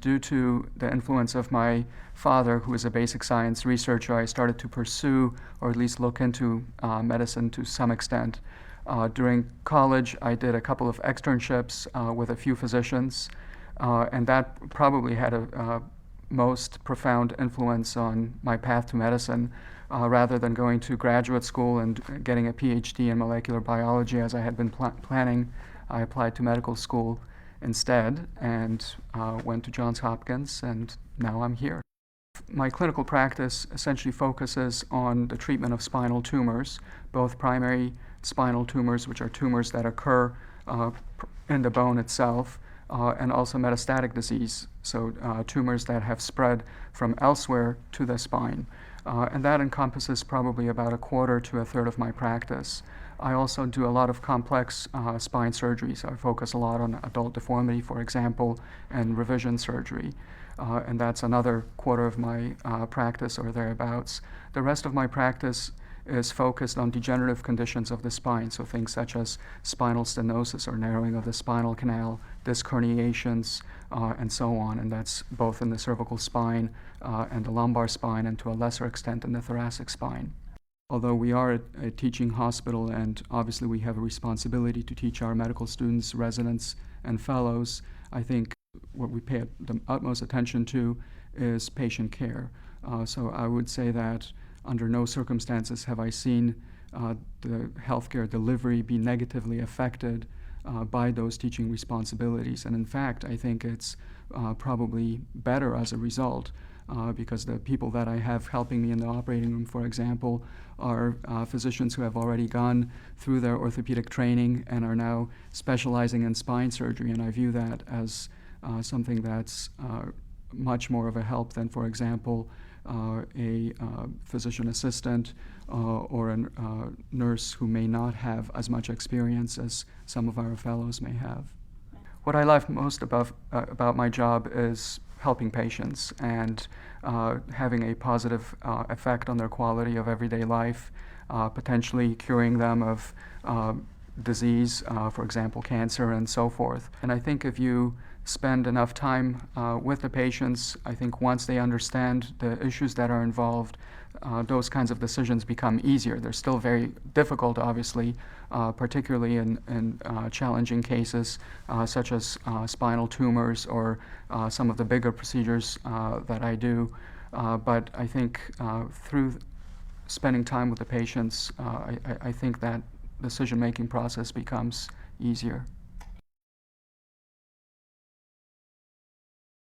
due to the influence of my father, who is a basic science researcher, I started to pursue or at least look into medicine to some extent. During college, I did a couple of externships with a few physicians, and that probably had a most profound influence on my path to medicine. Rather than going to graduate school and getting a PhD in molecular biology as I had been planning, I applied to medical school instead and went to Johns Hopkins, and now I'm here. My clinical practice essentially focuses on the treatment of spinal tumors, both primary spinal tumors, which are tumors that occur in the bone itself, and also metastatic disease, so tumors that have spread from elsewhere to the spine. And that encompasses probably about a quarter to a third of my practice. I also do a lot of complex spine surgeries. I focus a lot on adult deformity, for example, and revision surgery. And that's another quarter of my practice or thereabouts. The rest of my practice is focused on degenerative conditions of the spine, so things such as spinal stenosis or narrowing of the spinal canal, disc herniations, and so on. And that's both in the cervical spine and the lumbar spine, and to a lesser extent in the thoracic spine. Although we are a teaching hospital and obviously we have a responsibility to teach our medical students, residents, and fellows, I think what we pay the utmost attention to is patient care. So I would say that under no circumstances have I seen the healthcare delivery be negatively affected by those teaching responsibilities. And in fact, I think it's probably better as a result, because the people that I have helping me in the operating room, for example, are physicians who have already gone through their orthopedic training and are now specializing in spine surgery. And I view that as something that's much more of a help than, for example, a physician assistant or a nurse who may not have as much experience as some of our fellows may have. What I love most about my job is helping patients and having a positive effect on their quality of everyday life, potentially curing them of disease, for example, cancer and so forth. And I think if you spend enough time with the patients, I think once they understand the issues that are involved, those kinds of decisions become easier. They're still very difficult, obviously, particularly in challenging cases such as spinal tumors or some of the bigger procedures that I do. But I think through spending time with the patients, I think that decision-making process becomes easier.